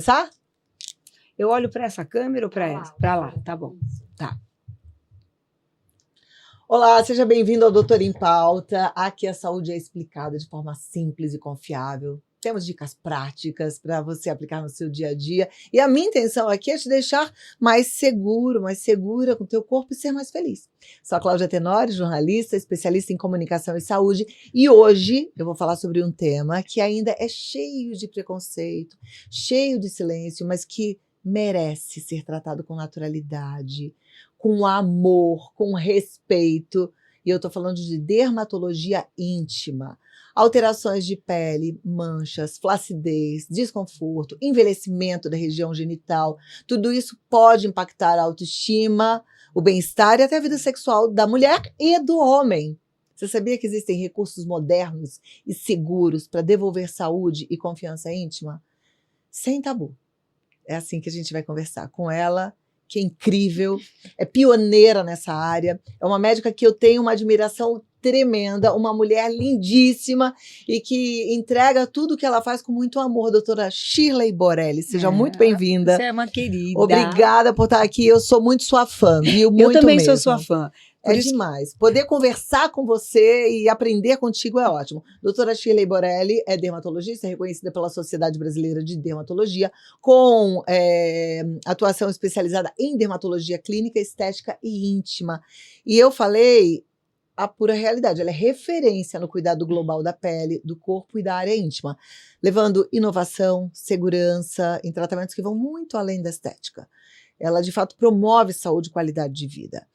Começar? Eu olho para essa câmera ou para essa? Para lá, tá bom. Tá. Olá, seja bem-vindo ao Doutor em Pauta. Aqui a saúde é explicada de forma simples e confiável. Temos dicas práticas para você aplicar no seu dia a dia. E a minha intenção aqui é te deixar mais seguro, mais segura com o teu corpo e ser mais feliz. Sou a Cláudia Tenório, jornalista, especialista em comunicação e saúde. E hoje eu vou falar sobre um tema que ainda é cheio de preconceito, cheio de silêncio, mas que merece ser tratado com naturalidade, com amor, com respeito. E eu estou falando de dermatologia íntima. Alterações de pele, manchas, flacidez, desconforto, envelhecimento da região genital, tudo isso pode impactar a autoestima, o bem-estar e até a vida sexual da mulher e do homem. Você sabia que existem recursos modernos e seguros para devolver saúde e confiança íntima? Sem tabu. É assim que a gente vai conversar com ela, que é incrível, é pioneira nessa área, é uma médica que eu tenho uma admiração tremenda, uma mulher lindíssima e que entrega tudo que ela faz com muito amor, doutora Shirley Borelli. Seja muito bem-vinda. Você é uma querida. Obrigada por estar aqui, eu sou muito sua fã, viu? Muito eu também mesmo. sou sua fã. É demais. Poder conversar com você e aprender contigo é ótimo. Doutora Shirley Borelli é dermatologista, reconhecida pela Sociedade Brasileira de Dermatologia, com atuação especializada em dermatologia clínica, estética e íntima. E eu falei a pura realidade. Ela é referência no cuidado global da pele, do corpo e da área íntima, levando inovação, segurança em tratamentos que vão muito além da estética. Ela, de fato, promove saúde e qualidade de vida.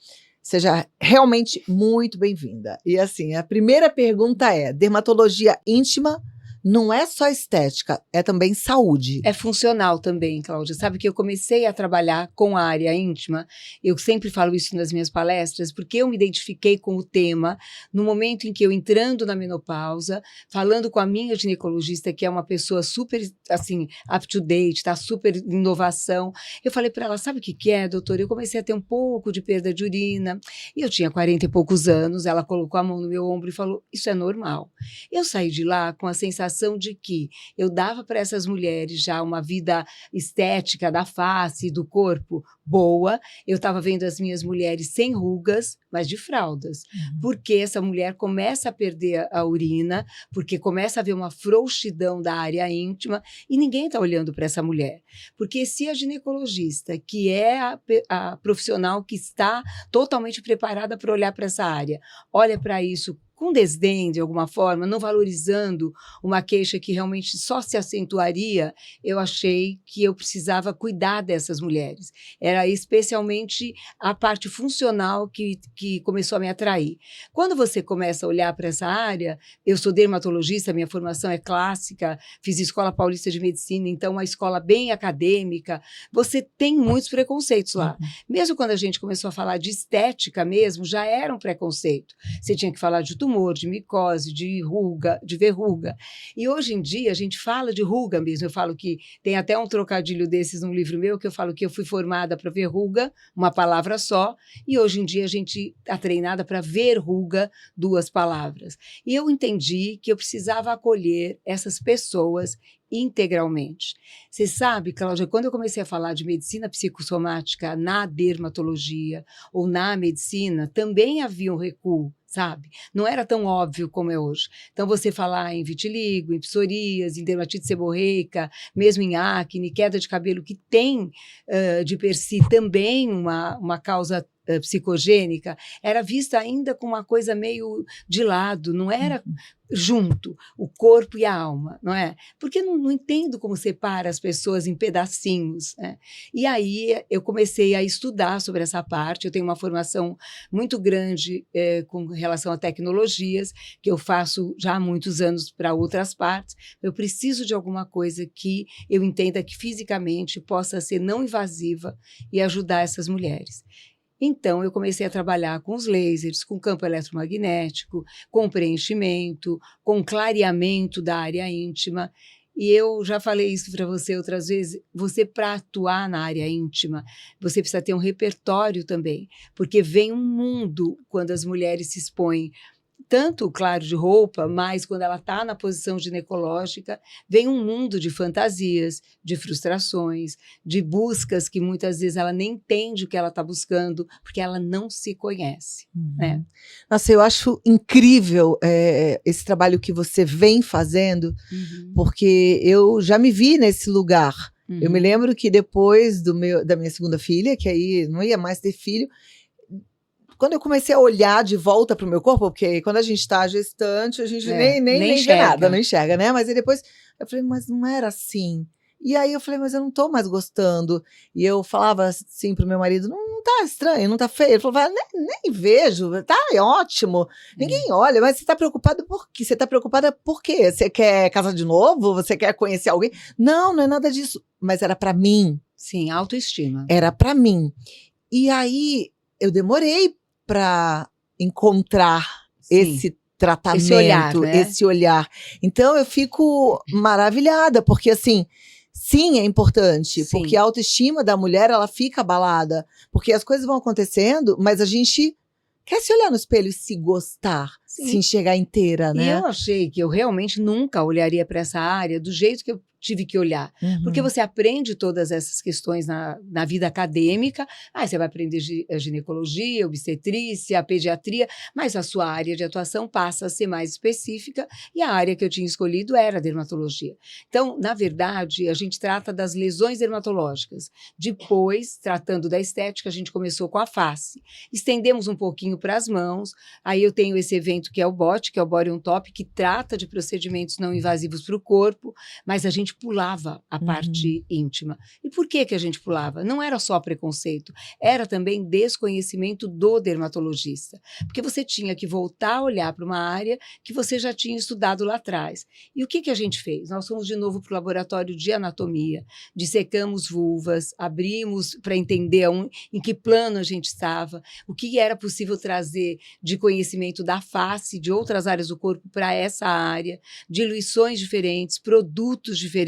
Seja realmente muito bem-vinda. E assim, a primeira pergunta é: dermatologia íntima não é só estética, é também saúde. É funcional também, Cláudia. Sabe que eu comecei a trabalhar com a área íntima, eu sempre falo isso nas minhas palestras, porque eu me identifiquei com o tema no momento em que eu, entrando na menopausa, falando com a minha ginecologista, que é uma pessoa super, assim, up-to-date, tá super em inovação, eu falei para ela, sabe o que é, doutora? Eu comecei a ter um pouco de perda de urina, e eu tinha 40 e poucos anos, ela colocou a mão no meu ombro e falou, isso é normal. Eu saí de lá com a sensação de que eu dava para essas mulheres já uma vida estética da face, do corpo boa. Eu estava vendo as minhas mulheres sem rugas, mas de fraldas, porque essa mulher começa a perder a urina, porque começa a haver uma frouxidão da área íntima e ninguém está olhando para essa mulher. Porque se a ginecologista, que é a profissional que está totalmente preparada para olhar para essa área, olha para isso com desdém, de alguma forma, não valorizando uma queixa que realmente só se acentuaria, eu achei que eu precisava cuidar dessas mulheres. Era especialmente a parte funcional que começou a me atrair. Quando você começa a olhar para essa área, eu sou dermatologista, minha formação é clássica, fiz Escola Paulista de Medicina, então uma escola bem acadêmica, você tem muitos preconceitos lá. Mesmo quando a gente começou a falar de estética mesmo, já era um preconceito. Você tinha que falar de tumor, de micose, de ruga, de verruga. E hoje em dia a gente fala de ruga mesmo. Eu falo que tem até um trocadilho desses num livro meu, que eu falo que eu fui formada para verruga, uma palavra só, e hoje em dia a gente está treinada para verruga, duas palavras. E eu entendi que eu precisava acolher essas pessoas integralmente. Você sabe, Cláudia, quando eu comecei a falar de medicina psicossomática na dermatologia ou na medicina, também havia um recuo, sabe? Não era tão óbvio como é hoje. Então, você falar em vitiligo, em psoríase, em dermatite seborreica, mesmo em acne, queda de cabelo, que tem de per si também uma causa psicogênica, era vista ainda com uma coisa meio de lado, não era junto, o corpo e a alma, não é? Porque não entendo como separa as pessoas em pedacinhos, né? E aí eu comecei a estudar sobre essa parte, eu tenho uma formação muito grande com relação a tecnologias, que eu faço já há muitos anos para outras partes, eu preciso de alguma coisa que eu entenda que fisicamente possa ser não invasiva e ajudar essas mulheres. Então, eu comecei a trabalhar com os lasers, com campo eletromagnético, com preenchimento, com clareamento da área íntima. E eu já falei isso para você outras vezes, você para atuar na área íntima, você precisa ter um repertório também, porque vem um mundo quando as mulheres se expõem tanto, claro, de roupa, mas quando ela está na posição ginecológica, vem um mundo de fantasias, de frustrações, de buscas que muitas vezes ela nem entende o que ela está buscando, porque ela não se conhece, né? Nossa, eu acho incrível esse trabalho que você vem fazendo, porque eu já me vi nesse lugar. Eu me lembro que depois da minha segunda filha, que aí não ia mais ter filho, quando eu comecei a olhar de volta para o meu corpo, porque quando a gente está gestante, a gente nem vê nada, não enxerga, né? Mas aí depois eu falei, mas não era assim. E aí eu falei, mas eu não tô mais gostando. E eu falava assim pro meu marido, não tá estranho, não tá feio. Ele falou, nem vejo, tá ótimo. Ninguém olha, mas você tá preocupada por quê? Você tá preocupada por quê? Você quer casar de novo? Você quer conhecer alguém? Não é nada disso. Mas era para mim. Sim, autoestima. Era para mim. E aí eu demorei para encontrar esse tratamento, esse olhar. Então eu fico maravilhada, porque assim, sim, é importante, porque a autoestima da mulher, ela fica abalada, porque as coisas vão acontecendo, mas a gente quer se olhar no espelho e se gostar, se enxergar inteira, né? E eu achei que eu realmente nunca olharia para essa área do jeito que eu tive que olhar, porque você aprende todas essas questões na vida acadêmica, você vai aprender ginecologia, obstetrícia, pediatria, mas a sua área de atuação passa a ser mais específica, e a área que eu tinha escolhido era a dermatologia. Então, na verdade, a gente trata das lesões dermatológicas. Depois, tratando da estética, a gente começou com a face. Estendemos um pouquinho para as mãos, aí eu tenho esse evento que é o BOT, que é o Body on Top, que trata de procedimentos não invasivos para o corpo, mas a gente pulava a parte íntima. E por que a gente pulava? Não era só preconceito, era também desconhecimento do dermatologista, porque você tinha que voltar a olhar para uma área que você já tinha estudado lá atrás. E o que a gente fez? Nós fomos de novo para o laboratório de anatomia, dissecamos vulvas, abrimos para entender em que plano a gente estava, o que era possível trazer de conhecimento da face, de outras áreas do corpo para essa área, diluições diferentes, produtos diferentes,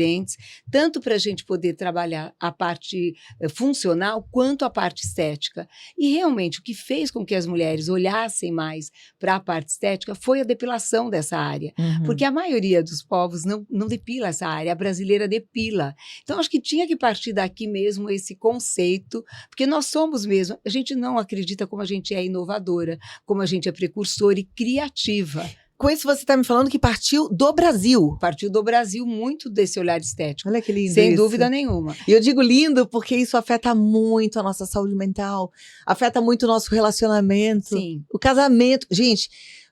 tanto para a gente poder trabalhar a parte funcional quanto a parte estética. E realmente o que fez com que as mulheres olhassem mais para a parte estética foi a depilação dessa área, porque a maioria dos povos não depila essa área, a brasileira depila. Então acho que tinha que partir daqui mesmo esse conceito, porque nós somos mesmo, a gente não acredita como a gente é inovadora, como a gente é precursora e criativa. Com isso você está me falando que partiu do Brasil. Partiu do Brasil muito desse olhar estético. Olha que lindo sem isso. dúvida nenhuma. E eu digo lindo porque isso afeta muito a nossa saúde mental, afeta muito o nosso relacionamento, Sim. O casamento. Gente,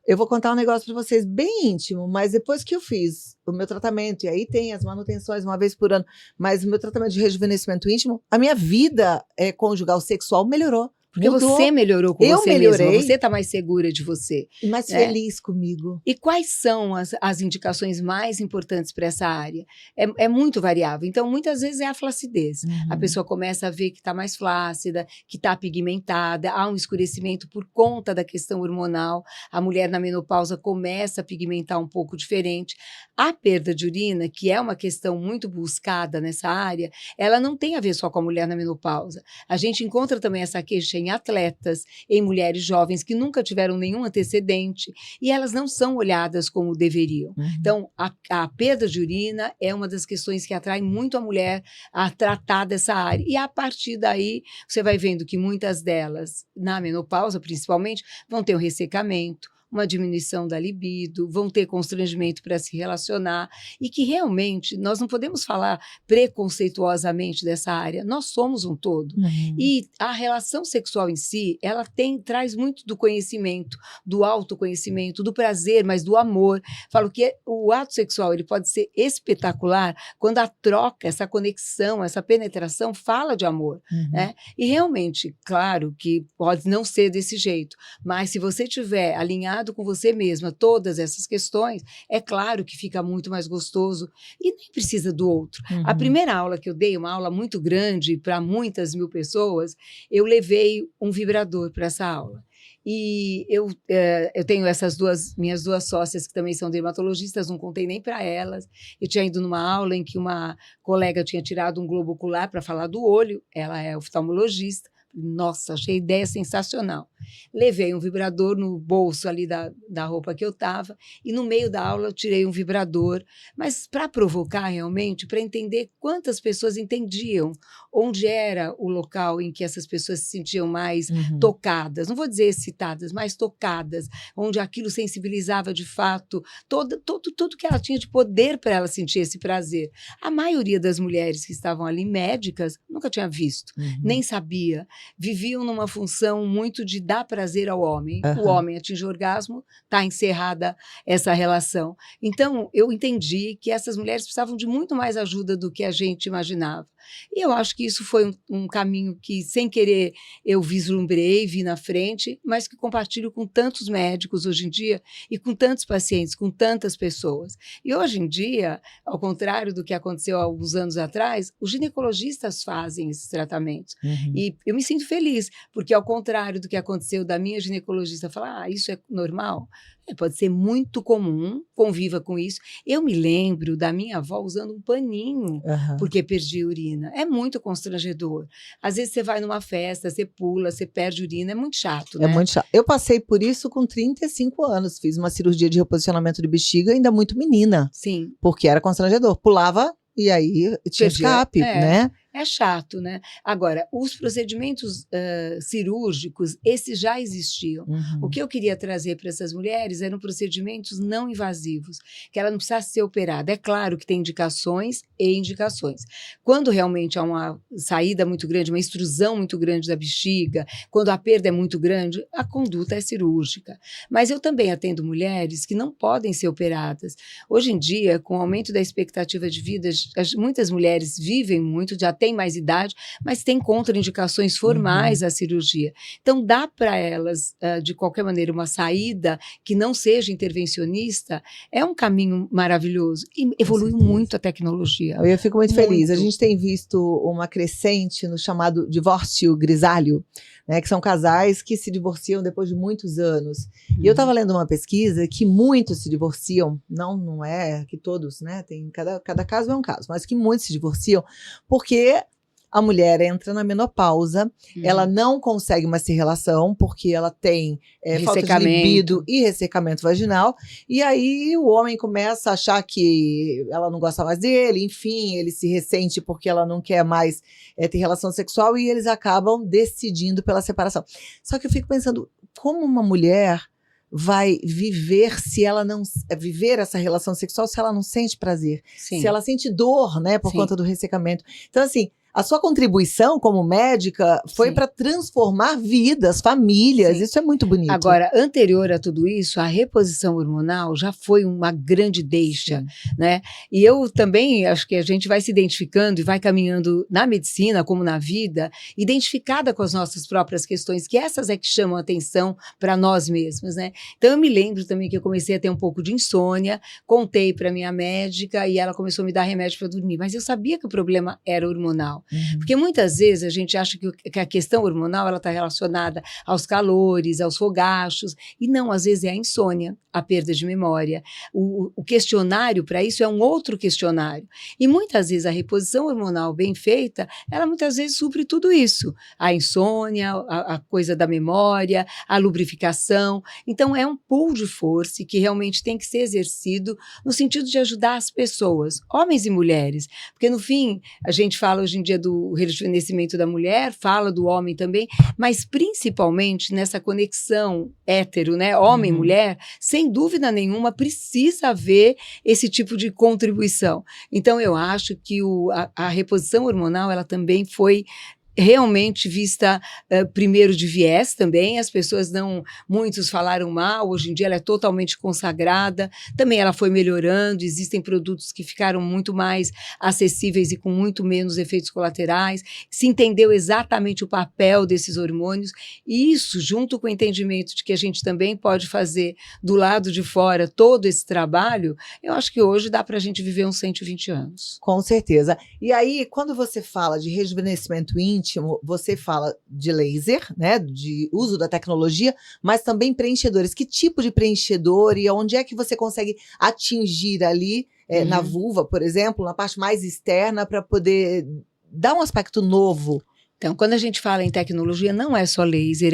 eu vou contar um negócio para vocês bem íntimo, mas depois que eu fiz o meu tratamento, e aí tem as manutenções uma vez por ano, mas o meu tratamento de rejuvenescimento íntimo, a minha vida conjugal sexual melhorou. Porque mudou. Você melhorou com eu você melhorei, mesma, você está mais segura de você. E mais feliz comigo. E quais são as indicações mais importantes para essa área? É muito variável. Então, muitas vezes é a flacidez. A pessoa começa a ver que está mais flácida, que está pigmentada, há um escurecimento por conta da questão hormonal. A mulher na menopausa começa a pigmentar um pouco diferente. A perda de urina, que é uma questão muito buscada nessa área, ela não tem a ver só com a mulher na menopausa. A gente encontra também essa queixa em atletas, em mulheres jovens que nunca tiveram nenhum antecedente, e elas não são olhadas como deveriam. Então, a perda de urina é uma das questões que atrai muito a mulher a tratar dessa área. E a partir daí, você vai vendo que muitas delas, na menopausa principalmente, vão ter um ressecamento, uma diminuição da libido, vão ter constrangimento para se relacionar, e que realmente nós não podemos falar preconceituosamente dessa área, nós somos um todo. E a relação sexual em si, ela traz muito do conhecimento, do autoconhecimento, do prazer, mas do amor. Falo que o ato sexual ele pode ser espetacular quando a troca, essa conexão, essa penetração fala de amor. Né? E realmente, claro que pode não ser desse jeito, mas se você tiver alinhado com você mesma todas essas questões, é claro que fica muito mais gostoso e nem precisa do outro. A primeira aula que eu dei, uma aula muito grande para muitas mil pessoas, eu levei um vibrador para essa aula. E eu tenho minhas duas sócias que também são dermatologistas, não contei nem para elas. Eu tinha ido numa aula em que uma colega tinha tirado um globo ocular para falar do olho, ela é oftalmologista. Nossa, achei a ideia sensacional. Levei um vibrador no bolso ali da roupa que eu estava e no meio da aula eu tirei um vibrador, mas para provocar realmente, para entender quantas pessoas entendiam onde era o local em que essas pessoas se sentiam mais tocadas, não vou dizer excitadas, mas tocadas, onde aquilo sensibilizava de fato tudo que ela tinha de poder para ela sentir esse prazer. A maioria das mulheres que estavam ali, médicas, nunca tinha visto, nem sabia, viviam numa função muito de dar prazer ao homem. O homem atinge o orgasmo, está encerrada essa relação. Então, eu entendi que essas mulheres precisavam de muito mais ajuda do que a gente imaginava. E eu acho que isso foi um caminho que, sem querer, eu vislumbrei, vi na frente, mas que compartilho com tantos médicos hoje em dia e com tantos pacientes, com tantas pessoas. E hoje em dia, ao contrário do que aconteceu há alguns anos atrás, os ginecologistas fazem esses tratamentos. E eu me sinto feliz, porque ao contrário do que aconteceu da minha ginecologista falar, isso é normal, pode ser muito comum, conviva com isso. Eu me lembro da minha avó usando um paninho, porque perdi urina. É muito constrangedor. Às vezes você vai numa festa, você pula, você perde urina, é muito chato, né? É muito chato. Eu passei por isso com 35 anos, fiz uma cirurgia de reposicionamento de bexiga ainda muito menina. Sim. Porque era constrangedor. Pulava e aí tinha escape, né? É chato, né? Agora, os procedimentos cirúrgicos, esses já existiam. O que eu queria trazer para essas mulheres eram procedimentos não invasivos, que ela não precisasse ser operada. É claro que tem indicações e indicações. Quando realmente há uma saída muito grande, uma extrusão muito grande da bexiga, quando a perda é muito grande, a conduta é cirúrgica. Mas eu também atendo mulheres que não podem ser operadas. Hoje em dia, com o aumento da expectativa de vida, muitas mulheres vivem muito, já têm mais idade, mas têm contraindicações formais à cirurgia. Então, dá para elas, de qualquer maneira, uma saída que não seja intervencionista, é um caminho maravilhoso. E evoluiu muito a tecnologia. Eu fico muito feliz. A gente tem visto uma crescente no chamado divórcio grisalho, né, que são casais que se divorciam depois de muitos anos. E eu estava lendo uma pesquisa que muitos se divorciam, não é que todos, né, tem, cada caso é um caso, mas que muitos se divorciam porque a mulher entra na menopausa, ela não consegue mais ter relação, porque ela tem falta de libido e ressecamento vaginal, e aí o homem começa a achar que ela não gosta mais dele, enfim, ele se ressente porque ela não quer mais ter relação sexual, e eles acabam decidindo pela separação. Só que eu fico pensando, como uma mulher vai viver se ela não viver essa relação sexual se ela não sente prazer, se ela sente dor, né, por conta do ressecamento. Então, assim, a sua contribuição como médica foi para transformar vidas, famílias. Isso é muito bonito. Agora, anterior a tudo isso, a reposição hormonal já foi uma grande deixa, né? E eu também acho que a gente vai se identificando e vai caminhando na medicina, como na vida, identificada com as nossas próprias questões, que essas é que chamam a atenção para nós mesmos, né? Então, eu me lembro também que eu comecei a ter um pouco de insônia, contei para minha médica e ela começou a me dar remédio para dormir, mas eu sabia que o problema era hormonal. Porque muitas vezes a gente acha que a questão hormonal ela está relacionada aos calores, aos fogachos, e não, às vezes é a insônia, a perda de memória. O questionário para isso é um outro questionário. E muitas vezes a reposição hormonal bem feita, ela muitas vezes supre tudo isso. A insônia, a coisa da memória, a lubrificação. Então é um pool de força que realmente tem que ser exercido no sentido de ajudar as pessoas, homens e mulheres. Porque no fim, a gente fala hoje em dia do rejuvenescimento da mulher, fala do homem também, mas principalmente nessa conexão hétero, né, homem e mulher, sem dúvida nenhuma precisa haver esse tipo de contribuição. Então eu acho que a reposição hormonal ela também foi realmente vista primeiro de viés também, as pessoas muitos falaram mal, hoje em dia ela é totalmente consagrada, também ela foi melhorando, existem produtos que ficaram muito mais acessíveis e com muito menos efeitos colaterais, se entendeu exatamente o papel desses hormônios, e isso junto com o entendimento de que a gente também pode fazer do lado de fora todo esse trabalho, eu acho que hoje dá para a gente viver uns 120 anos. Com certeza. E aí, quando você fala de rejuvenescimento íntimo, você fala de laser, né, de uso da tecnologia, mas também preenchedores. Que tipo de preenchedor e onde é que você consegue atingir ali, na vulva, por exemplo, na parte mais externa, para poder dar um aspecto novo Então, quando a gente fala em tecnologia, não é só laser,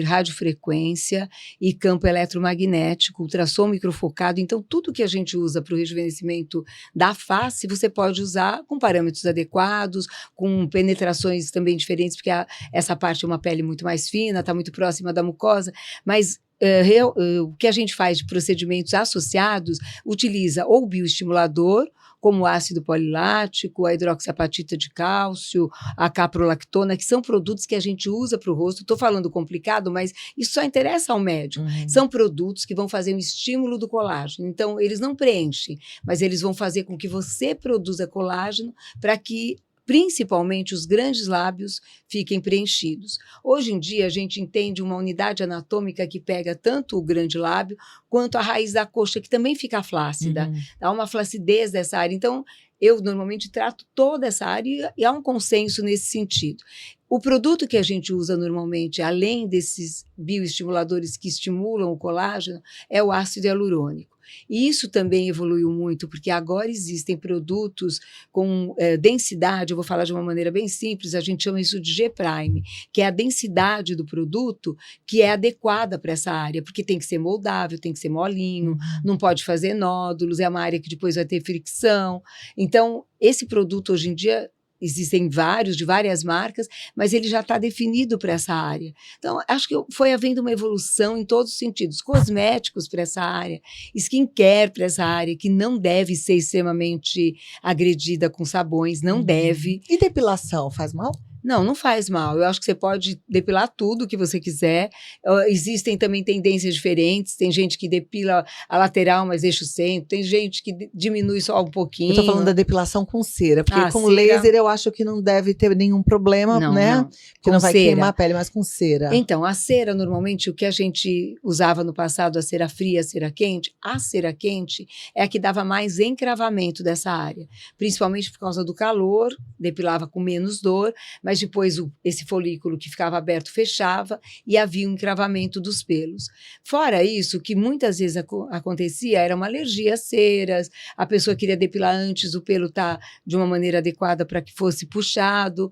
radiofrequência e campo eletromagnético, ultrassom microfocado. Então, tudo que a gente usa para o rejuvenescimento da face, você pode usar com parâmetros adequados, com penetrações também diferentes, porque essa parte é uma pele muito mais fina, está muito próxima da mucosa, mas o que a gente faz de procedimentos associados utiliza ou bioestimulador, como o ácido polilático, a hidroxiapatita de cálcio, a caprolactona, que são produtos que a gente usa para o rosto. Estou falando complicado, mas isso só interessa ao médico. São produtos que vão fazer um estímulo do colágeno. Então, eles não preenchem, mas eles vão fazer com que você produza colágeno para que principalmente os grandes lábios fiquem preenchidos. Hoje em dia, a gente entende uma unidade anatômica que pega tanto o grande lábio quanto a raiz da coxa, que também fica flácida. Dá uma flacidez dessa área. Então, eu normalmente trato toda essa área e há um consenso nesse sentido. O produto que a gente usa normalmente, além desses bioestimuladores que estimulam o colágeno, é o ácido hialurônico. E isso também evoluiu muito, porque agora existem produtos com densidade, eu vou falar de uma maneira bem simples, a gente chama isso de G-Prime, que é a densidade do produto que é adequada para essa área, porque tem que ser moldável, tem que ser molinho, não pode fazer nódulos, é uma área que depois vai ter fricção. Então, esse produto hoje em dia existem vários, de várias marcas, mas ele já está definido para essa área. Então, acho que foi havendo uma evolução em todos os sentidos. Cosméticos para essa área, skincare para essa área, que não deve ser extremamente agredida com sabões, não deve. E depilação faz mal? Não, não faz mal. Eu acho que você pode depilar tudo que você quiser. Existem também tendências diferentes. Tem gente que depila a lateral, mas deixa o centro. Tem gente que diminui só um pouquinho. Eu tô falando da depilação com cera, porque com cera. laser eu acho que não deve ter nenhum problema, Não, né? não. Porque Com não vai cera. queimar a pele, mas com cera. Então, a cera, normalmente, o que a gente usava no passado, a cera fria, a cera quente é a que dava mais encravamento dessa área. Principalmente por causa do calor, depilava com menos dor, mas depois esse folículo que ficava aberto fechava e havia um encravamento dos pelos. Fora isso, o que muitas vezes acontecia era uma alergia a ceras, a pessoa queria depilar antes, o pelo tá de uma maneira adequada para que fosse puxado.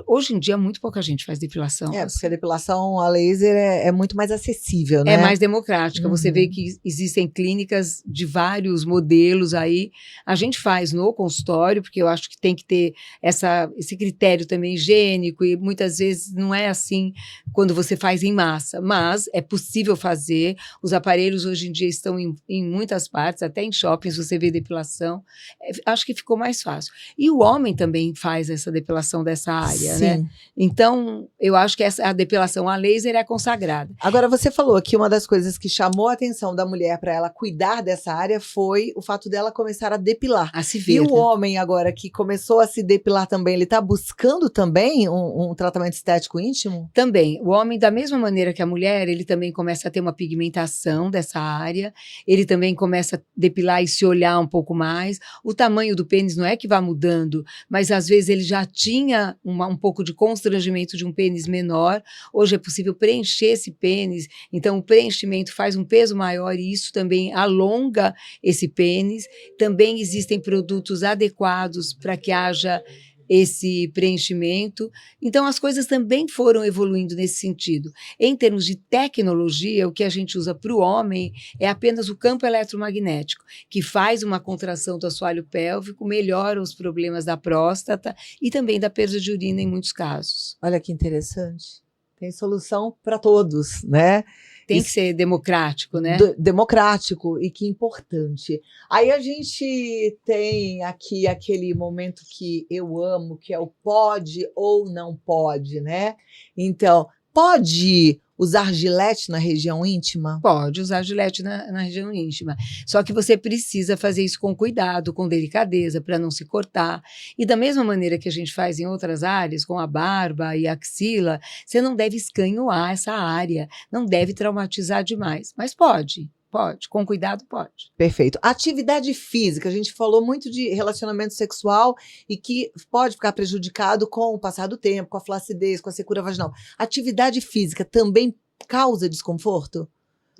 Hoje em dia, muito pouca gente faz depilação. Porque a depilação a laser é muito mais acessível, né? É mais democrática. Você vê que existem clínicas de vários modelos aí. A gente faz no consultório, porque eu acho que tem que ter esse critério também higiênico, e muitas vezes não é assim quando você faz em massa, mas é possível fazer. Os aparelhos hoje em dia estão em muitas partes, até em shoppings você vê depilação. Acho que ficou mais fácil. E o homem também faz essa depilação dessa área, Sim. né? Então, eu acho que a depilação a laser é consagrada. Agora, você falou que uma das coisas que chamou a atenção da mulher para ela cuidar dessa área foi o fato dela começar a depilar. A se ver. E o homem agora que começou a se depilar também, ele está buscando também um tratamento estético íntimo? Também. O homem, da mesma maneira que a mulher, ele também começa a ter uma pigmentação dessa área, ele também começa a depilar e se olhar um pouco mais. O tamanho do pênis não é que vá mudando, mas às vezes ele já tinha um pouco de constrangimento de um pênis menor. Hoje é possível preencher esse pênis, então o preenchimento faz um peso maior e isso também alonga esse pênis. Também existem produtos adequados para que haja esse preenchimento. Então, as coisas também foram evoluindo nesse sentido. Em termos de tecnologia, o que a gente usa para o homem é apenas o campo eletromagnético, que faz uma contração do assoalho pélvico, melhora os problemas da próstata e também da perda de urina em muitos casos. Olha que interessante. Tem solução para todos, né? Tem que ser democrático, né? Democrático, e que importante. Aí a gente tem aqui aquele momento que eu amo, que é o pode ou não pode, né? Então, pode usar gilete na região íntima? Pode usar gilete na região íntima. Só que você precisa fazer isso com cuidado, com delicadeza, para não se cortar. E da mesma maneira que a gente faz em outras áreas, com a barba e a axila, você não deve escanhoar essa área, não deve traumatizar demais. Mas pode. Pode, com cuidado pode. Perfeito. Atividade física, a gente falou muito de relacionamento sexual e que pode ficar prejudicado com o passar do tempo, com a flacidez, com a secura vaginal. Atividade física também causa desconforto?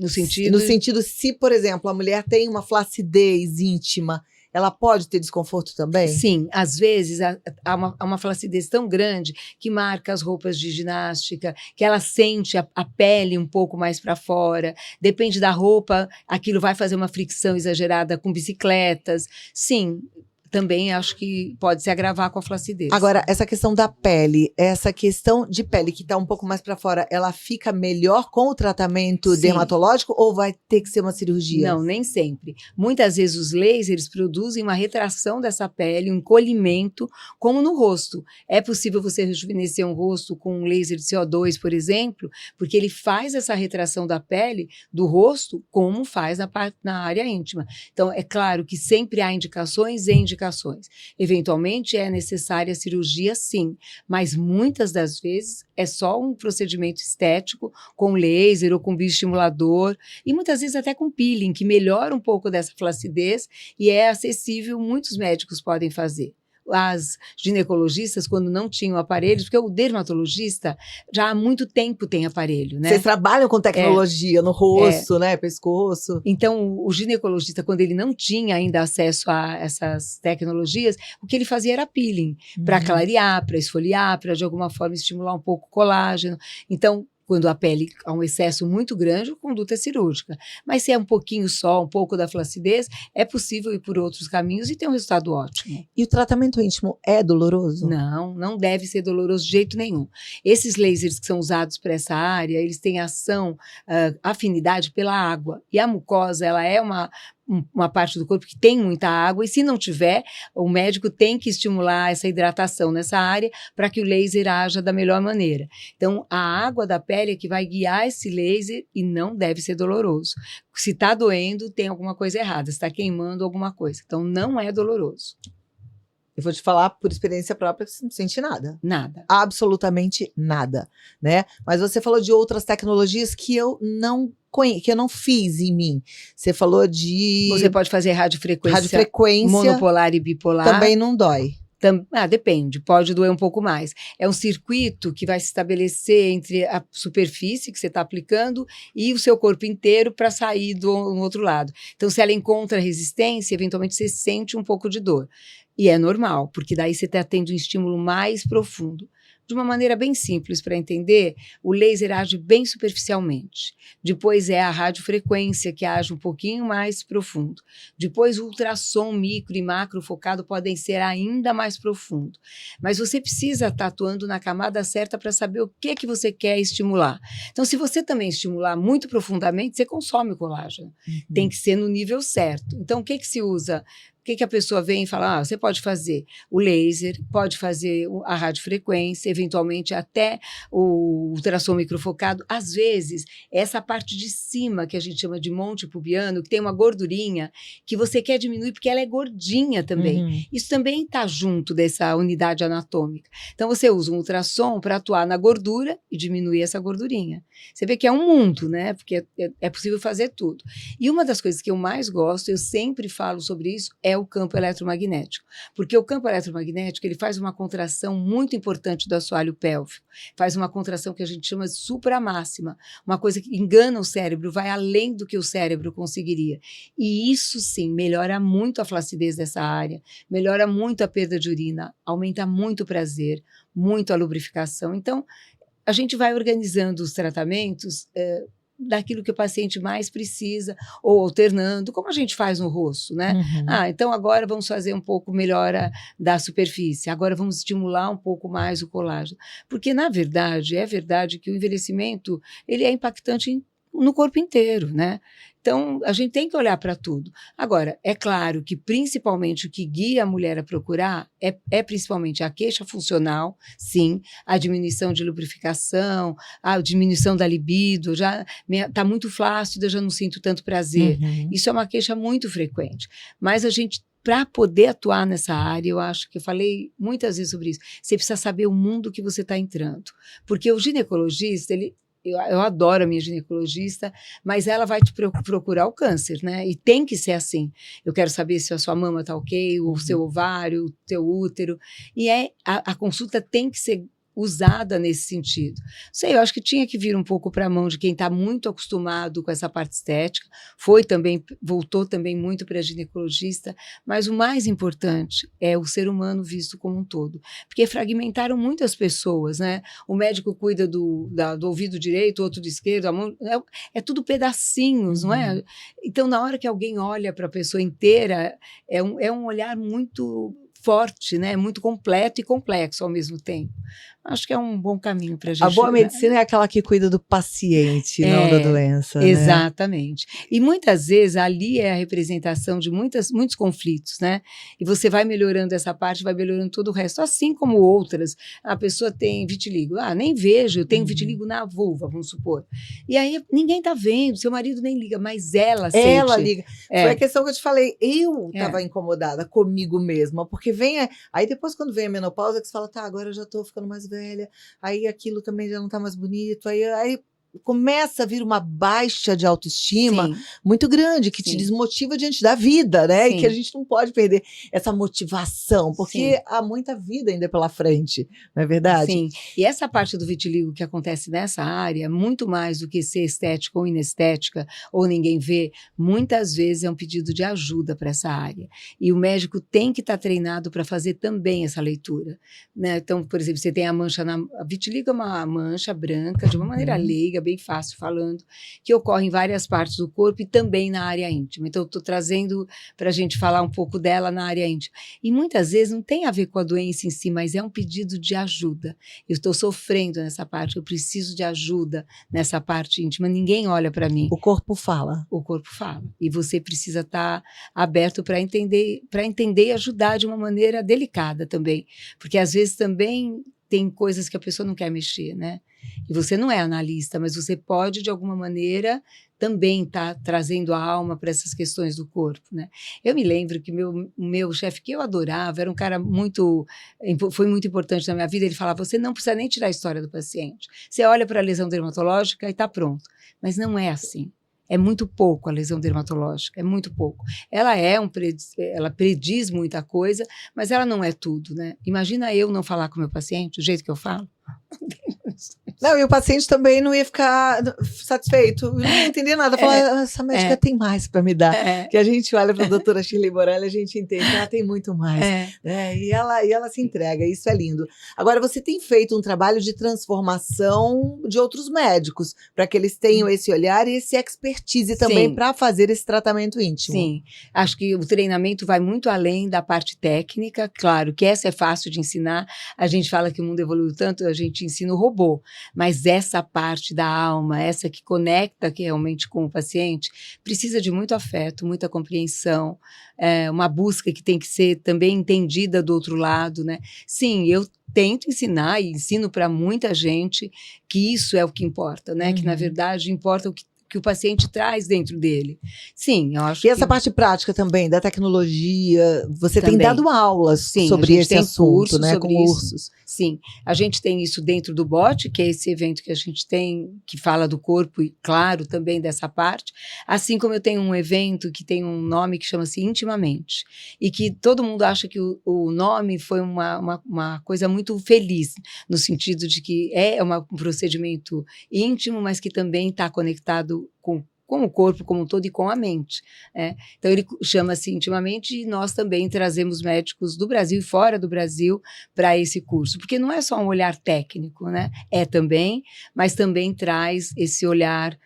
No sentido, se, por exemplo, a mulher tem uma flacidez íntima, ela pode ter desconforto também? Sim, às vezes há uma flacidez tão grande que marca as roupas de ginástica, que ela sente a pele um pouco mais para fora, depende da roupa, aquilo vai fazer uma fricção exagerada com bicicletas. Sim, também acho que pode se agravar com a flacidez. Agora, essa questão da pele, essa questão de pele que está um pouco mais para fora, ela fica melhor com o tratamento Sim. dermatológico ou vai ter que ser uma cirurgia? Não, nem sempre. Muitas vezes os lasers produzem uma retração dessa pele, um encolhimento, como no rosto. É possível você rejuvenescer um rosto com um laser de CO2, por exemplo, porque ele faz essa retração da pele do rosto, como faz na área íntima. Então, é claro que sempre há indicações e indicações. Eventualmente é necessária a cirurgia, sim, mas muitas das vezes é só um procedimento estético com laser ou com bioestimulador e muitas vezes até com peeling, que melhora um pouco dessa flacidez e é acessível, muitos médicos podem fazer. As ginecologistas, quando não tinham aparelhos, porque o dermatologista já há muito tempo tem aparelho, né? Vocês trabalham com tecnologia no rosto, né? Pescoço. Então, o ginecologista, quando ele não tinha ainda acesso a essas tecnologias, o que ele fazia era peeling, para clarear, para esfoliar, para de alguma forma estimular um pouco o colágeno. Então, quando a pele há um excesso muito grande, a conduta é cirúrgica. Mas se é um pouquinho só, um pouco da flacidez, é possível ir por outros caminhos e ter um resultado ótimo. E o tratamento íntimo é doloroso? Não, não deve ser doloroso de jeito nenhum. Esses lasers que são usados para essa área, eles têm ação, afinidade pela água. E a mucosa, ela é uma parte do corpo que tem muita água, e se não tiver, o médico tem que estimular essa hidratação nessa área para que o laser haja da melhor maneira. Então, a água da pele é que vai guiar esse laser e não deve ser doloroso. Se está doendo, tem alguma coisa errada, está queimando alguma coisa. Então, não é doloroso. Eu vou te falar por experiência própria que você não sente nada. Nada. Absolutamente nada, né? Mas você falou de outras tecnologias que eu não fiz em mim. Você falou de... Você pode fazer radiofrequência monopolar e bipolar. Também não dói. Depende, pode doer um pouco mais. É um circuito que vai se estabelecer entre a superfície que você está aplicando e o seu corpo inteiro para sair do outro lado. Então, se ela encontra resistência, eventualmente você sente um pouco de dor. E é normal, porque daí você está tendo um estímulo mais profundo. De uma maneira bem simples para entender, o laser age bem superficialmente. Depois é a radiofrequência, que age um pouquinho mais profundo. Depois o ultrassom micro e macro focado podem ser ainda mais profundo. Mas você precisa estar atuando na camada certa para saber o que você quer estimular. Então, se você também estimular muito profundamente, você consome o colágeno. Tem que ser no nível certo. Então, o que se usa? O que a pessoa vem e fala, você pode fazer o laser, pode fazer a radiofrequência, eventualmente até o ultrassom microfocado. Às vezes, essa parte de cima, que a gente chama de monte pubiano, que tem uma gordurinha, que você quer diminuir porque ela é gordinha também. Isso também está junto dessa unidade anatômica. Então, você usa um ultrassom para atuar na gordura e diminuir essa gordurinha. Você vê que é um mundo, né? Porque é possível fazer tudo. E uma das coisas que eu mais gosto, eu sempre falo sobre isso, é o campo eletromagnético, porque o campo eletromagnético ele faz uma contração muito importante do assoalho pélvico, faz uma contração que a gente chama de supramáxima, uma coisa que engana o cérebro, vai além do que o cérebro conseguiria, e isso sim melhora muito a flacidez dessa área, melhora muito a perda de urina, aumenta muito o prazer, muito a lubrificação. Então a gente vai organizando os tratamentos daquilo que o paciente mais precisa, ou alternando, como a gente faz no rosto, né? Então agora vamos fazer um pouco melhora da superfície, agora vamos estimular um pouco mais o colágeno, porque na verdade, é verdade que o envelhecimento, ele é impactante no corpo inteiro, né? Então, a gente tem que olhar para tudo. Agora, é claro que principalmente o que guia a mulher a procurar é principalmente a queixa funcional, sim, a diminuição de lubrificação, a diminuição da libido, já está muito flácida, eu já não sinto tanto prazer. Isso é uma queixa muito frequente. Mas a gente, para poder atuar nessa área, eu acho que eu falei muitas vezes sobre isso, você precisa saber o mundo que você está entrando. Porque o ginecologista, eu adoro a minha ginecologista, mas ela vai te procurar o câncer, né? E tem que ser assim. Eu quero saber se a sua mama está ok, o seu ovário, o teu útero. E a consulta tem que ser usada nesse sentido. Sei, eu acho que tinha que vir um pouco para a mão de quem está muito acostumado com essa parte estética, voltou também muito para a ginecologista, mas o mais importante é o ser humano visto como um todo, porque fragmentaram muitas pessoas, né? O médico cuida do ouvido direito, o outro do esquerdo, a mão, é tudo pedacinhos, não é? Então, na hora que alguém olha para a pessoa inteira, é um olhar muito forte, né? Muito completo e complexo ao mesmo tempo. Acho que é um bom caminho para a gente. A boa medicina é aquela que cuida do paciente, não da doença, né? Exatamente. E muitas vezes ali é a representação de muitos conflitos, né? E você vai melhorando essa parte, vai melhorando todo o resto, assim como outras. A pessoa tem vitiligo. Nem vejo, eu tenho vitiligo na vulva, vamos supor. E aí ninguém está vendo, seu marido nem liga, mas ela sente. Ela liga. Foi a questão que eu te falei. Eu estava incomodada comigo mesma, porque aí depois quando vem a menopausa, que você fala, tá, agora eu já estou ficando mais velha, aí aquilo também já não está mais bonito, aí começa a vir uma baixa de autoestima muito grande, que te desmotiva diante da vida, né? E que a gente não pode perder essa motivação, porque há muita vida ainda pela frente, não é verdade? Sim, e essa parte do vitiligo que acontece nessa área, muito mais do que ser estética ou inestética, ou ninguém vê, muitas vezes é um pedido de ajuda para essa área. E o médico tem que estar treinado para fazer também essa leitura, né? Então, por exemplo, você tem a mancha, a vitiligo é uma mancha branca, de uma maneira leiga, bem fácil falando, que ocorre em várias partes do corpo e também na área íntima. Então, eu estou trazendo para a gente falar um pouco dela na área íntima. E muitas vezes não tem a ver com a doença em si, mas é um pedido de ajuda. Eu estou sofrendo nessa parte, eu preciso de ajuda nessa parte íntima, ninguém olha para mim. O corpo fala. O corpo fala. E você precisa estar aberto para entender e ajudar de uma maneira delicada também. Porque às vezes também tem coisas que a pessoa não quer mexer, né? E você não é analista, mas você pode, de alguma maneira, também estar trazendo a alma para essas questões do corpo, né? Eu me lembro que o meu chefe, que eu adorava, era um cara foi muito importante na minha vida, ele falava, você não precisa nem tirar a história do paciente. Você olha para a lesão dermatológica e está pronto. Mas não é assim. É muito pouco a lesão dermatológica, é muito pouco. Ela ela prediz muita coisa, mas ela não é tudo, né? Imagina eu não falar com o meu paciente do jeito que eu falo. Não, e o paciente também não ia ficar satisfeito, não ia entender nada. Falar, essa médica tem mais para me dar. Que a gente olha para a doutora Shirley Borelli, a gente entende que ela tem muito mais. Né? E ela se entrega, isso é lindo. Agora, você tem feito um trabalho de transformação de outros médicos, para que eles tenham esse olhar e esse expertise também para fazer esse tratamento íntimo. Sim, acho que o treinamento vai muito além da parte técnica, claro que essa é fácil de ensinar, a gente fala que o mundo evoluiu tanto, a gente ensina o robô, mas essa parte da alma, essa que conecta realmente com o paciente, precisa de muito afeto, muita compreensão, uma busca que tem que ser também entendida do outro lado, né? Sim, eu tento ensinar e ensino para muita gente que isso é o que importa, né? Que na verdade importa o que o paciente traz dentro dele. Sim, eu acho E essa parte prática também, da tecnologia, você tem dado aulas sobre esse assunto, né, com ursos. Sim, a gente tem isso dentro do BOT, que é esse evento que a gente tem, que fala do corpo e, claro, também dessa parte, assim como eu tenho um evento que tem um nome que chama-se Intimamente, e que todo mundo acha que o nome foi uma coisa muito feliz, no sentido de que um procedimento íntimo, mas que também está conectado com o corpo como um todo e com a mente. Então, ele chama-se Intimamente e nós também trazemos médicos do Brasil e fora do Brasil para esse curso, porque não é só um olhar técnico, né? Também, mas também traz esse olhar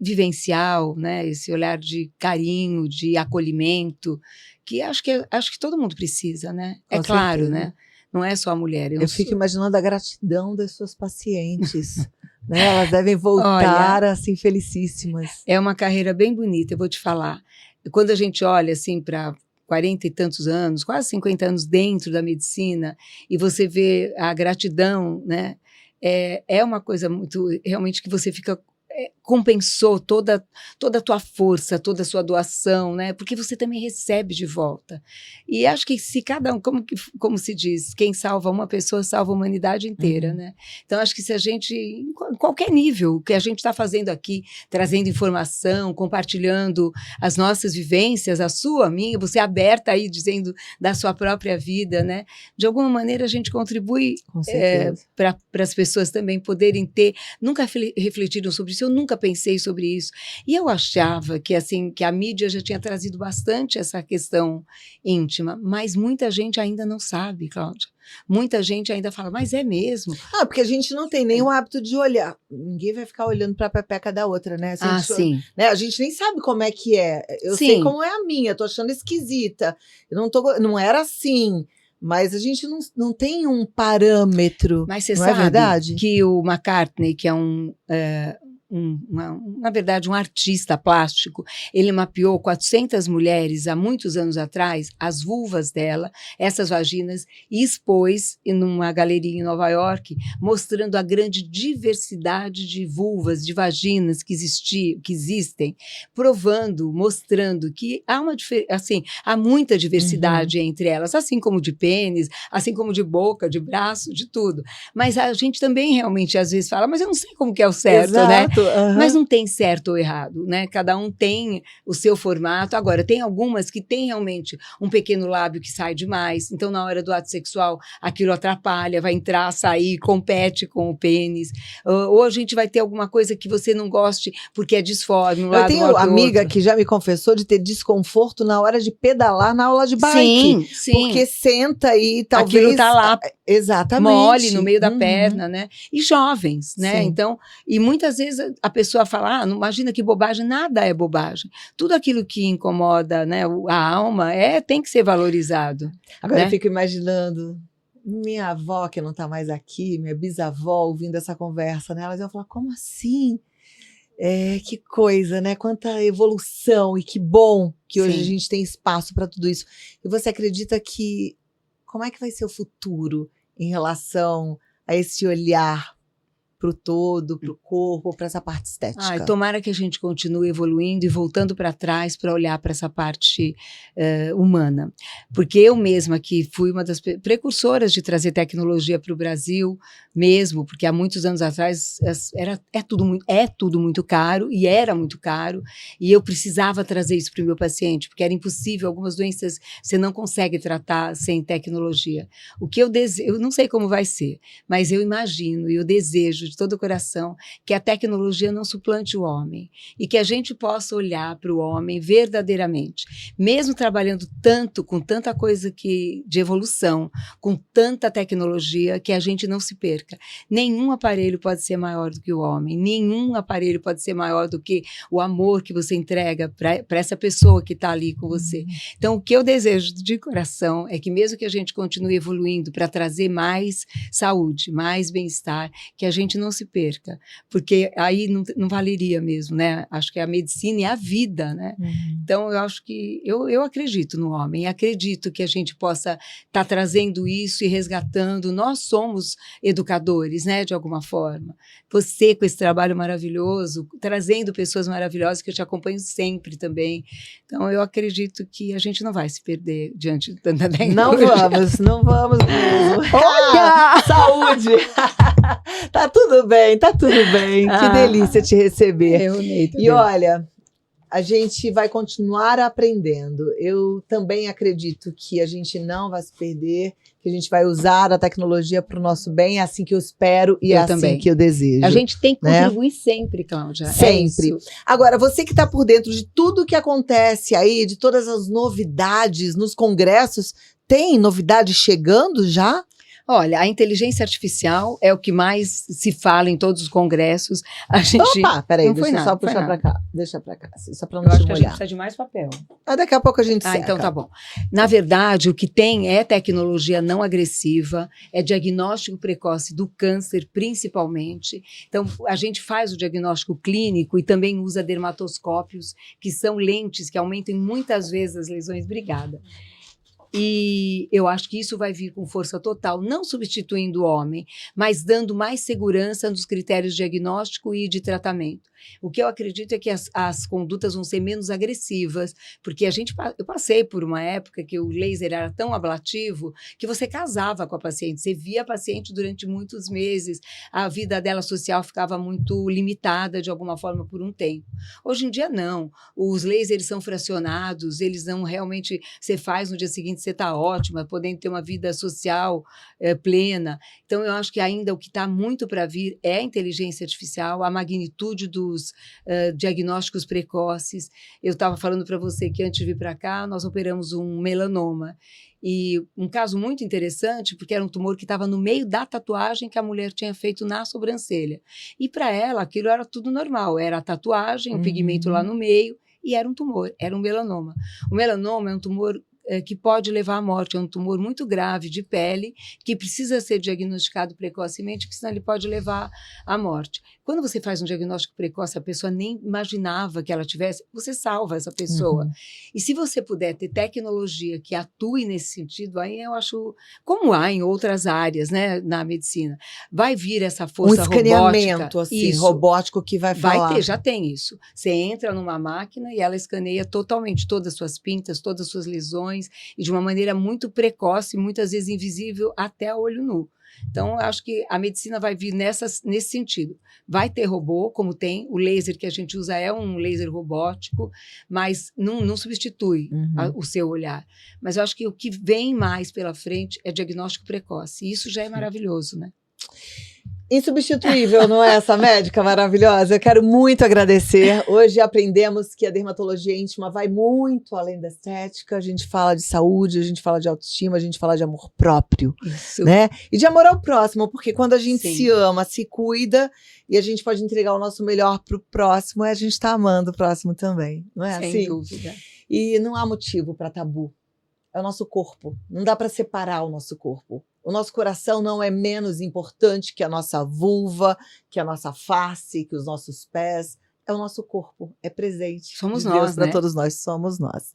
vivencial, né? Esse olhar de carinho, de acolhimento, que acho que todo mundo precisa, né? Com claro, certeza. né? Não é só a mulher. Eu fico imaginando a gratidão das suas pacientes. Né? Elas devem voltar assim felicíssimas. É uma carreira bem bonita, eu vou te falar. Quando a gente olha assim para 40 e tantos anos, quase 50 anos dentro da medicina, e você vê a gratidão, né? É uma coisa muito, realmente, que você fica compensou toda a tua força, toda a sua doação, né? Porque você também recebe de volta. E acho que se cada um, como se diz, quem salva uma pessoa salva a humanidade inteira, né? Então acho que se a gente, em qualquer nível, o que a gente está fazendo aqui, trazendo informação, compartilhando as nossas vivências, a sua, a minha, você aberta aí dizendo da sua própria vida, né? De alguma maneira a gente contribui para as pessoas também poderem ter, nunca refletiram sobre isso, eu nunca pensei sobre isso. E eu achava que, assim, que a mídia já tinha trazido bastante essa questão íntima, mas muita gente ainda não sabe, Cláudia. Muita gente ainda fala, mas é mesmo? Porque a gente não tem nem o hábito de olhar. Ninguém vai ficar olhando para a pepeca da outra, né? Sim. Né? A gente nem sabe como é que é. Eu sei como é a minha, tô achando esquisita. Não era assim. Mas a gente não tem um parâmetro. Mas você sabe é verdade que o McCartney, que é na verdade, um artista plástico, ele mapeou 400 mulheres há muitos anos atrás, as vulvas dela, essas vaginas, e expôs em uma galeria em Nova York, mostrando a grande diversidade de vulvas, de vaginas que existem, mostrando que há muita diversidade entre elas, assim como de pênis, assim como de boca, de braço, de tudo. Mas a gente também realmente às vezes fala, mas eu não sei como que é o certo, né? Mas não tem certo ou errado, né? Cada um tem o seu formato. Agora, tem algumas que têm realmente um pequeno lábio que sai demais, então na hora do ato sexual aquilo atrapalha, vai entrar, sair, compete com o pênis. Ou a gente vai ter alguma coisa que você não goste porque é disforme, um lado Eu tenho amiga que já me confessou de ter desconforto na hora de pedalar na aula de bike. Sim. Porque senta e talvez... Aquilo tá lá, exatamente, mole no meio da perna, né? E jovens, né? Sim. Então, e muitas vezes a pessoa fala, não imagina que bobagem, nada é bobagem. Tudo aquilo que incomoda, né, a alma tem que ser valorizado. Agora né? Eu fico imaginando minha avó, que não está mais aqui, minha bisavó, ouvindo essa conversa, né? Elas iam falar, como assim? Que coisa, né? Quanta evolução, e que bom que hoje a gente tem espaço para tudo isso. E você acredita que... Como é que vai ser o futuro em relação a esse olhar para o todo, para o corpo, para essa parte estética? Tomara que a gente continue evoluindo e voltando para trás para olhar para essa parte humana. Porque eu mesma que fui uma das precursoras de trazer tecnologia para o Brasil, mesmo, porque há muitos anos atrás é tudo muito caro, e era muito caro, e eu precisava trazer isso para o meu paciente, porque era impossível, algumas doenças você não consegue tratar sem tecnologia. O que eu desejo, eu não sei como vai ser, mas eu imagino e eu desejo de todo o coração que a tecnologia não suplante o homem e que a gente possa olhar para o homem verdadeiramente, mesmo trabalhando tanto, com tanta coisa de evolução, com tanta tecnologia, que a gente não se perca. Nenhum aparelho pode ser maior do que o homem, nenhum aparelho pode ser maior do que o amor que você entrega para essa pessoa que está ali com você. Então, o que eu desejo de coração é que mesmo que a gente continue evoluindo para trazer mais saúde, mais bem-estar, que a gente não se perca, porque aí não valeria mesmo, né? Acho que a medicina é a vida, né? Então, eu acho que eu acredito no homem, acredito que a gente possa estar trazendo isso e resgatando. Nós somos educadores, né? De alguma forma. Você, com esse trabalho maravilhoso, trazendo pessoas maravilhosas que eu te acompanho sempre também. Então, eu acredito que a gente não vai se perder diante de tanta tecnologia. Não vamos mesmo. Olha! Saúde! Tá tudo bem. Que delícia te receber. Eu amei também. E olha, a gente vai continuar aprendendo. Eu também acredito que a gente não vai se perder, que a gente vai usar a tecnologia para o nosso bem, é assim que eu espero e é assim que eu desejo. A gente tem que contribuir sempre, Cláudia. Sempre. Agora, você que está por dentro de tudo que acontece aí, de todas as novidades nos congressos, tem novidade chegando já? Olha, a inteligência artificial é o que mais se fala em todos os congressos. A gente... Opa, peraí, deixa eu só puxar para cá. Deixa para cá, só para não te molhar. Eu acho que a gente molhar. precisa de mais papel. Daqui a pouco a gente seca. Então tá bom. Na verdade, o que tem é tecnologia não agressiva, é diagnóstico precoce do câncer, principalmente. Então, a gente faz o diagnóstico clínico e também usa dermatoscópios, que são lentes que aumentam muitas vezes as lesões. Obrigada. E eu acho que isso vai vir com força total, não substituindo o homem, mas dando mais segurança nos critérios de diagnóstico e de tratamento. O que eu acredito é que as condutas vão ser menos agressivas, porque eu passei por uma época que o laser era tão ablativo que você casava com a paciente, você via a paciente durante muitos meses, a vida dela social ficava muito limitada de alguma forma por um tempo. Hoje em dia não, os lasers são fracionados, eles não realmente, você faz no dia seguinte, você está ótima, podendo ter uma vida social plena. Então eu acho que ainda o que está muito para vir é a inteligência artificial, a magnitude dos diagnósticos precoces. Eu estava falando para você que antes de vir para cá, nós operamos um melanoma. E um caso muito interessante, porque era um tumor que estava no meio da tatuagem que a mulher tinha feito na sobrancelha. E para ela, aquilo era tudo normal, era a tatuagem, o pigmento lá no meio, e era um tumor, era um melanoma. O melanoma é um tumor que pode levar à morte, é um tumor muito grave de pele, que precisa ser diagnosticado precocemente, porque senão ele pode levar à morte. Quando você faz um diagnóstico precoce, a pessoa nem imaginava que ela tivesse, você salva essa pessoa. E se você puder ter tecnologia que atue nesse sentido, aí eu acho, como há em outras áreas, né, na medicina, vai vir essa força escaneamento, robótica, assim, robótico que vai falar. Vai ter, já tem isso. Você entra numa máquina e ela escaneia totalmente todas as suas pintas, todas as suas lesões, e de uma maneira muito precoce, muitas vezes invisível até a olho nu. Então, eu acho que a medicina vai vir nesse sentido. Vai ter robô, como tem, o laser que a gente usa é um laser robótico, mas não substitui o seu olhar. Mas eu acho que o que vem mais pela frente é diagnóstico precoce, e isso já é maravilhoso, né? Insubstituível, não é essa médica maravilhosa? Eu quero muito agradecer. Hoje aprendemos que a dermatologia íntima vai muito além da estética. A gente fala de saúde, a gente fala de autoestima, a gente fala de amor próprio, Isso. né? E de amor ao próximo, porque quando a gente Sim. se ama, se cuida e a gente pode entregar o nosso melhor para o próximo, a gente está amando o próximo também, não é assim? Sem dúvida. E não há motivo para tabu. É o nosso corpo. Não dá para separar o nosso corpo. O nosso coração não é menos importante que a nossa vulva, que a nossa face, que os nossos pés. É o nosso corpo, é presente. Somos de Deus nós, para né? todos nós, somos nós.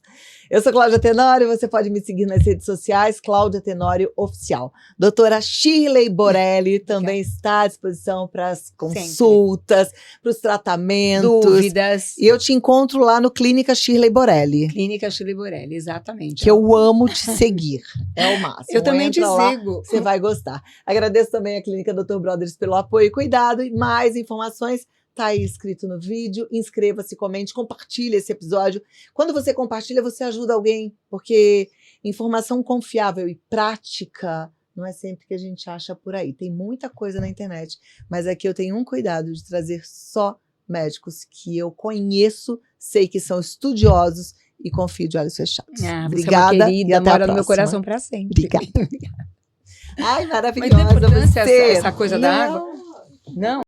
Eu sou Cláudia Tenório, você pode me seguir nas redes sociais, Cláudia Tenório Oficial. Doutora Shirley Borelli também está à disposição para as consultas, para os tratamentos. Dúvidas. E eu te encontro lá no Clínica Shirley Borelli. Clínica Shirley Borelli, exatamente. Que eu amo te seguir, é o máximo. Eu também te Entra lá, sigo. você vai gostar. Agradeço também a Clínica Dr. Brothers pelo apoio e cuidado. E mais informações está aí escrito no vídeo. Inscreva-se, comente, compartilhe esse episódio. Quando você compartilha, você ajuda alguém, porque informação confiável e prática não é sempre que a gente acha por aí. Tem muita coisa na internet, mas aqui eu tenho um cuidado de trazer só médicos que eu conheço, sei que são estudiosos e confio de olhos fechados. Obrigada, você é uma querida, e até a mora no meu próxima. coração para sempre. Obrigada. Ai, maravilhosa. Mas tem importância você. essa coisa da água? Não.